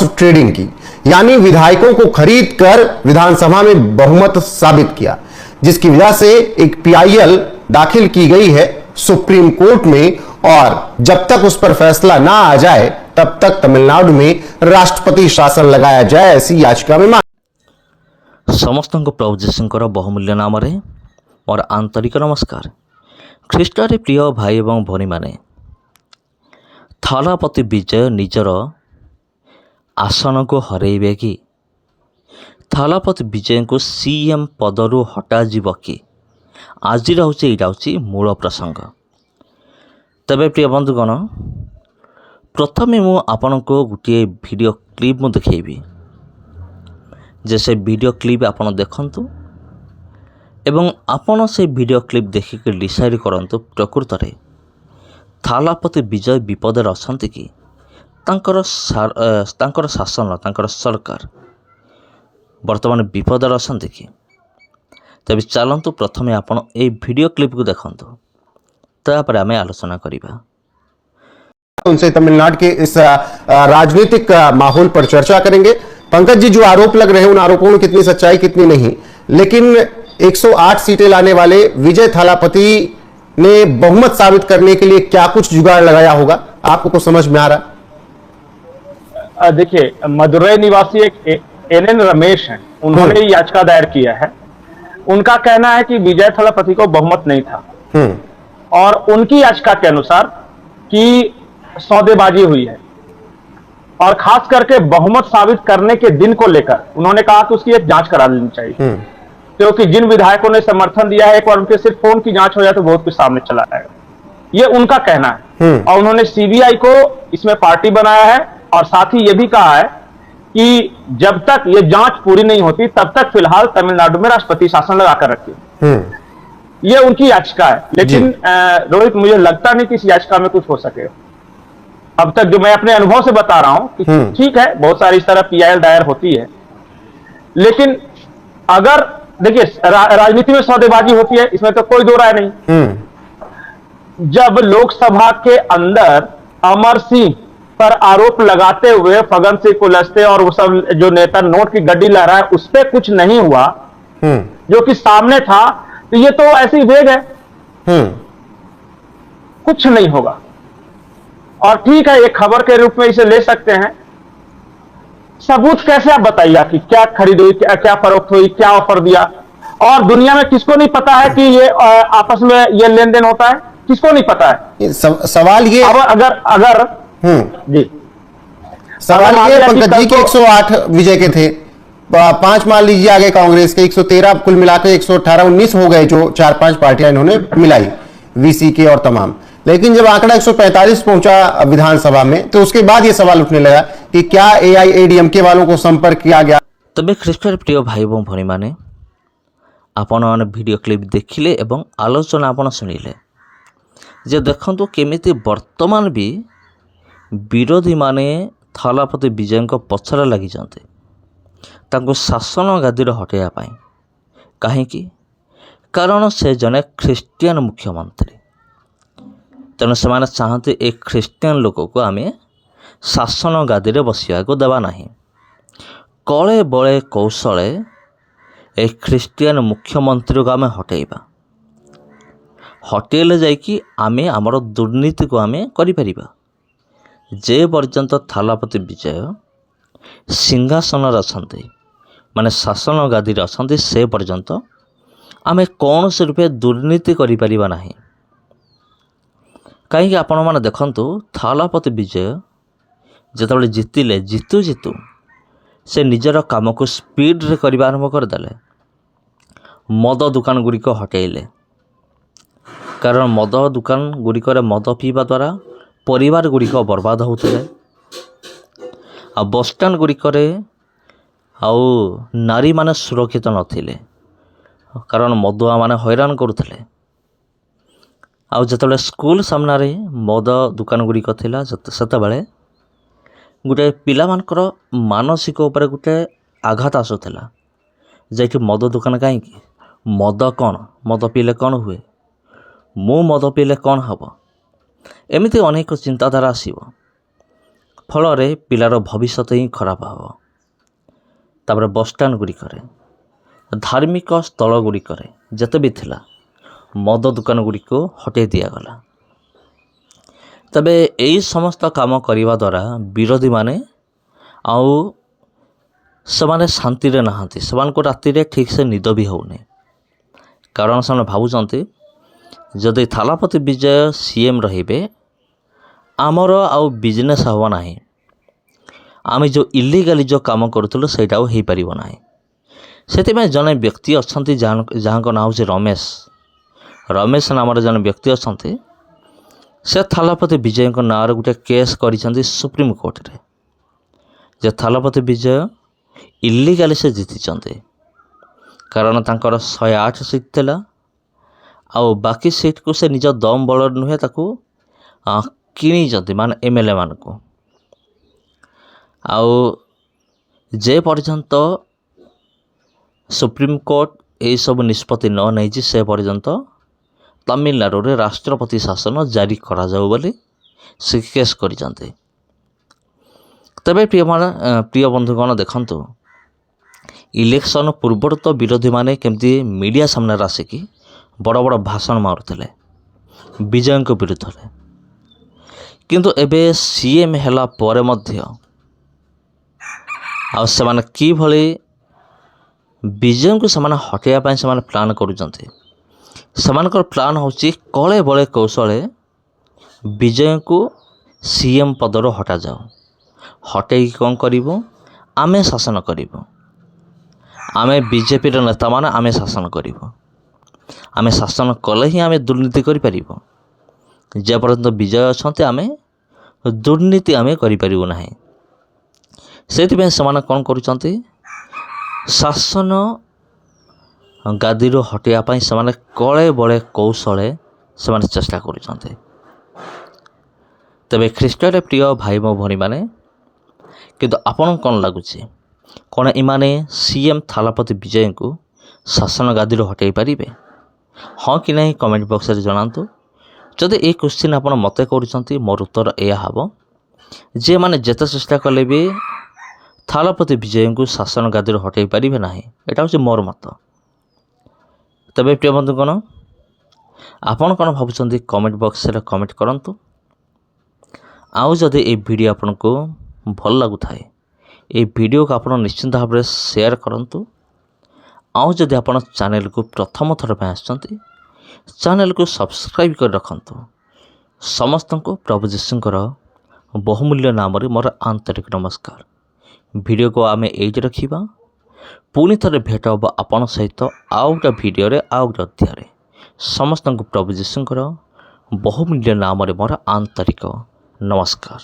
Trading की, यानी विधायकों को खरीद कर विधानसभा में बहुमत साबित किया, जिसकी वजह से एक पीआईएल दाखिल की गई है सुप्रीम कोर्ट में। और जब तक उस पर फैसला ना आ जाए तब तक तमिलनाडु में राष्ट्रपति शासन लगाया जाए, ऐसी याचिका में मांग। समस्त प्रभु जीशुंकर बहुमूल्य नाम मोर आंतरिक नमस्कार। ख्रीष्टरे प्रिय भाई एवं भौणी माने, थलापति विजय निजर आसन को हरइबे कि थलापति विजय को सीएम पदरू हटाଯିब कि आज हूँ मूल प्रसंग। तबे प्रिय बंधुगण, प्रथमे मु आपण को गोटे वीडियो क्लिप मु देखैबी, जे से वीडियो क्लिप आपण देखंतु एवं आपण से वीडियो क्लिप देखिक डिसाइड करंतु प्रकृत रे थलापति विजय विपदर अछंती कि तांकर शासन तांकर सरकार वर्तमान विपदर अछंती कि। तबे चलंतु प्रथमे आपण ए वीडियो क्लिप को देखंतु, तापर आमे आलोचना करिबा। उनसे तमिलनाडु के इस राजनीतिक माहौल पर चर्चा करेंगे। पंकज जी, जो आरोप लग रहे हैं उन आरोपों में कितनी सच्चाई कितनी नहीं, लेकिन 108 सीटें लाने वाले विजय थालापति ने बहुमत साबित करने के लिए क्या कुछ जुगाड़ लगाया होगा, आपको कुछ समझ में आ रहा? देखिए, मदुरई निवासी एक एनएन रमेश हैं, उन्होंने याचिका दायर किया है। उनका कहना है कि विजय थालापति को बहुमत नहीं था और उनकी याचिका के अनुसार कि सौदेबाजी हुई है और खास करके बहुमत साबित करने के दिन को लेकर उन्होंने कहा कि उसकी एक जांच करा लेनी चाहिए, क्योंकि जिन विधायकों ने समर्थन दिया है एक बार उनके सिर्फ फोन की जांच हो जाए तो बहुत कुछ सामने चला आएगा, ये उनका कहना है। और उन्होंने सीबीआई को इसमें पार्टी बनाया है और साथ ही ये भी कहा है कि जब तक ये जांच पूरी नहीं होती तब तक फिलहाल तमिलनाडु में राष्ट्रपति शासन लगाकर रखिए। ये उनकी याचिका है, लेकिन रोहित, मुझे लगता नहीं कि इस याचिका में कुछ हो सके। अब तक जो मैं अपने अनुभव से बता रहा हूं कि ठीक है, बहुत सारी इस तरह पीआईएल दायर होती है, लेकिन अगर देखिए राजनीति में सौदेबाजी होती है, इसमें तो कोई दो राय नहीं। जब लोकसभा के अंदर अमर सिंह पर आरोप लगाते हुए फगन सिंह कुलस्ते और वो सब जो नेता नोट की गड्डी लहराए उस पर कुछ नहीं हुआ जो कि सामने था, तो ये तो ऐसी वेग है, कुछ नहीं होगा। और ठीक है, एक खबर के रूप में इसे ले सकते हैं। सबूत कैसे आप बताइए कि क्या खरीद हुई, क्या फरोख्त हुई, क्या ऑफर दिया? और दुनिया में किसको नहीं पता है कि ये आपस में ये लेन देन होता है? किसको नहीं पता है? सवाल ये अगर जी, सवाल ये पंकज जी के 108 विजय के थे, 5 मान लीजिए आगे कांग्रेस के 113, कुल मिलाकर 118 19 हो गए, जो 4-5 पार्टियां इन्होंने मिलाई, वीसी के और तमाम। लेकिन जब आंकड़ा 145 पहुंचा विधानसभा में, तो उसके बाद यह सवाल उठने लगा कि क्या एआईएडीएमके वालों को संपर्क किया गया? तबे ख्रीष्टर प्रिय भाई एवं भौणी माने, आपण मैंने वीडियो क्लिप देखिले एवं आलोचना आपण सुनिले जे देखंतु केमिति वर्तमान भी विरोधी माने थलापति विजय पछरे लगी जाते तांको शासन गादी हटेया पाई। कहीं कारण से जने ख्रीस्टियन मुख्यमंत्री, तेणु से चाहते एक ख्रीस्टियन लोक को आम शासन गादी बसिया को देवा नहीं। कले बड़े कौशले एक ख्रीस्टियन मुख्यमंत्री को आम हटेबा, हटेले जाइकी आमे आमर दुर्नीति को आमे करि परिबा। जे पर्यंत थलापति विजय सिंहासन अछंती माने शासन गादी अछंती, से पर्यंत आमे कौन से रूपे दुर्नीति करि परिबा नहीं। कहीं आपण मैंने देखंतु, थलापति विजय जितेबाला जितिले जितु जितु से निजर काम को स्पीड रे करबा आरंभ करदेले। मद दुकान गुड़िक हटेले, कारण मद दुकान गुड़िक मद पीवा द्वारा परिवार गुड़िक बर्बाद होते। आ बसस्टाण गुड़िक आउ नारी माने सुरक्षित नथिले, कारण मदुआ माने हैरान करुଥିଲେ। आउ जतबेले स्कूल सामने मद दुकान गुड़िक थिला, सेतबेले गोटे पिलामानकर मानसिक उपर गोटे आघात आसुला, जे मद दुकान कहीं मद कौन, मद पीले कौन हुए, मु मद पीले कौन हम, एमती अनेक चिंताधारा आसब। ଫଳରେ ପିଲାର ଭବିଷ୍ୟତ ହିଁ ଖରାପ ହେବ। ତାପରେ ବସ୍ଷ୍ଟାଣ୍ଡ ଗୁଡ଼ିକରେ, ଧାର୍ମିକ ସ୍ଥଳ ଗୁଡ଼ିକରେ ଯେତେ ବି ଥିଲା ମଦ ଦୋକାନ ଗୁଡ଼ିକୁ ହଟାଇ ଦିଆଗଲା। ତେବେ ଏହି ସମସ୍ତ କାମ କରିବା ଦ୍ୱାରା ବିରୋଧୀମାନେ ଆଉ ସେମାନେ ଶାନ୍ତିରେ ନାହାନ୍ତି। ସେମାନଙ୍କୁ ରାତିରେ ଠିକ୍ସେ ନିଦ ବି ହେଉନି। କାରଣ ସେମାନେ ଭାବୁଛନ୍ତି ଯଦି ଥାଲାପତି ବିଜୟ CM ରହିବେ ଆମର ଆଉ ବିଜନେସ୍ ହେବ ନାହିଁ। ଆମେ ଯେଉଁ ଇଲିଗାଲି ଯେଉଁ କାମ କରୁଥିଲୁ ସେଇଟା ଆଉ ହେଇପାରିବ ନାହିଁ। ସେଥିପାଇଁ ଜଣେ ବ୍ୟକ୍ତି ଅଛନ୍ତି ଯାହାଙ୍କ ନାଁ ହେଉଛି ରମେଶ ନାମରେ ଜଣେ ବ୍ୟକ୍ତି ଅଛନ୍ତି। ସେ ଥାଲାପତି ବିଜୟଙ୍କ ନାଁରେ ଗୋଟେ କେସ୍ କରିଛନ୍ତି ସୁପ୍ରିମକୋର୍ଟରେ ଯେ ଥାଲାପତି ବିଜୟ ଇଲିଗାଲି ସେ ଜିତିଛନ୍ତି। କାରଣ ତାଙ୍କର 108 ସିଟ୍ ଥିଲା ଆଉ ବାକି ସିଟ୍କୁ ସେ ନିଜ ଦମ୍ ବଳରେ ନୁହେଁ ତାକୁ କିଣିଛନ୍ତି, ମାନେ MLA ମାନଙ୍କୁ। ଆଉ ଯେ ପର୍ଯ୍ୟନ୍ତ ସୁପ୍ରିମକୋର୍ଟ ଏହିସବୁ ନିଷ୍ପତ୍ତି ନ ନେଇଛି ସେ ପର୍ଯ୍ୟନ୍ତ ତାମିଲନାଡ଼ୁରେ ରାଷ୍ଟ୍ରପତି ଶାସନ ଜାରି କରାଯାଉ ବୋଲି ସେ କେସ୍ କରିଛନ୍ତି। ତେବେ ପ୍ରିୟ ବନ୍ଧୁଗଣ ଦେଖନ୍ତୁ, ଇଲେକ୍ସନ୍ ପୂର୍ବରୁ ତ ବିରୋଧୀମାନେ କେମିତି ମିଡ଼ିଆ ସାମ୍ନାରେ ଆସିକି ବଡ଼ ବଡ଼ ଭାଷଣ ମାରୁଥିଲେ ବିଜୟଙ୍କ ବିରୁଦ୍ଧରେ। କିନ୍ତୁ ଏବେ CM ହେଲା ପରେ ମଧ୍ୟ ଆଉ ସେମାନେ କିଭଳି ବିଜୟଙ୍କୁ ସେମାନେ ହଟାଇବା ପାଇଁ ସେମାନେ ପ୍ଲାନ୍ କରୁଛନ୍ତି। ସେମାନଙ୍କର ପ୍ଲାନ୍ ହେଉଛି କଳେ ବଳେ କୌଶଳେ ବିଜୟଙ୍କୁ CM ପଦରୁ ହଟାଯାଉ। ହଟେଇକି କ'ଣ କରିବୁ? ଆମେ ଶାସନ କରିବୁ। ଆମେ ବିଜେପିର ନେତାମାନେ ଆମେ ଶାସନ କରିବୁ। ଆମେ ଶାସନ କଲେ ହିଁ ଆମେ ଦୁର୍ନୀତି କରିପାରିବୁ। ଯେପର୍ଯ୍ୟନ୍ତ ବିଜୟ ଅଛନ୍ତି ଆମେ ଦୁର୍ନୀତି ଆମେ କରିପାରିବୁ ନାହିଁ। ସେଥିପାଇଁ ସେମାନେ କ'ଣ କରୁଛନ୍ତି? ଶାସନ ଗାଦିରୁ ହଟାଇବା ପାଇଁ ସେମାନେ କଳେ ବଳେ କୌଶଳେ ସେମାନେ ଚେଷ୍ଟା କରୁଛନ୍ତି। ତେବେ ଖ୍ରୀଷ୍ଟରେ ପ୍ରିୟ ଭାଇ ମୋ ଭଉଣୀମାନେ, କିନ୍ତୁ ଆପଣଙ୍କୁ କ'ଣ ଲାଗୁଛି? କ'ଣ ଏମାନେ CM ଥାଲାପତି ବିଜୟଙ୍କୁ ଶାସନ ଗାଦିରୁ ହଟାଇ ପାରିବେ? ହଁ କି ନାହିଁ କମେଣ୍ଟ ବକ୍ସରେ ଜଣାନ୍ତୁ। ଯଦି ଏହି କ୍ୱେଶ୍ଚିନ୍ ଆପଣ ମୋତେ କରୁଛନ୍ତି, ମୋର ଉତ୍ତର ଏହା ହେବ ଯେ ଏମାନେ ଯେତେ ଚେଷ୍ଟା କଲେ ବି ଥାଲାପତି ବିଜୟଙ୍କୁ ଶାସନ ଗାଦିରୁ ହଟାଇ ପାରିବେ ନାହିଁ। ଏଇଟା ହେଉଛି ମୋର ମତ। ତେବେ ପ୍ରିୟ ବନ୍ଧୁଗଣ, ଆପଣ କ'ଣ ଭାବୁଛନ୍ତି କମେଣ୍ଟ ବକ୍ସରେ କମେଣ୍ଟ କରନ୍ତୁ। ଆଉ ଯଦି এই ଭିଡ଼ିଓ ଆପଣଙ୍କୁ ଭଲ ଲାଗୁଥାଏ এই ଭିଡ଼ିଓକୁ ଆପଣ ନିଶ୍ଚିନ୍ତ ଭାବରେ ସେୟାର କରନ୍ତୁ। ଆଉ ଯଦି ଆପଣ ଚ୍ୟାନେଲକୁ ପ୍ରଥମ ଥର ପାଇଁ ଆସିଛନ୍ତି ଚ୍ୟାନେଲକୁ ସବସ୍କ୍ରାଇବ୍ କରି ରଖନ୍ତୁ। ସମସ୍ତଙ୍କୁ ପ୍ରଭୁ ଯୀଶୁଙ୍କର ବହୁମୂଲ୍ୟ ନାମରେ ମୋର ଆନ୍ତରିକ ନମସ୍କାର। ଭିଡ଼ିଓକୁ ଆମେ ଏଇଠି ରଖିବା। ପୁଣି ଥରେ ଭେଟ ହେବ ଆପଣ ସହିତ ଆଉ ଗୋଟେ ଭିଡ଼ିଓରେ ଆଉ ଗୋଟେ ଅଧ୍ୟାୟରେ। ସମସ୍ତଙ୍କୁ ପ୍ରଭୁ ଯୀଶୁଙ୍କର ବହୁମୂଲ୍ୟ ନାମରେ ମୋର ଆନ୍ତରିକ ନମସ୍କାର।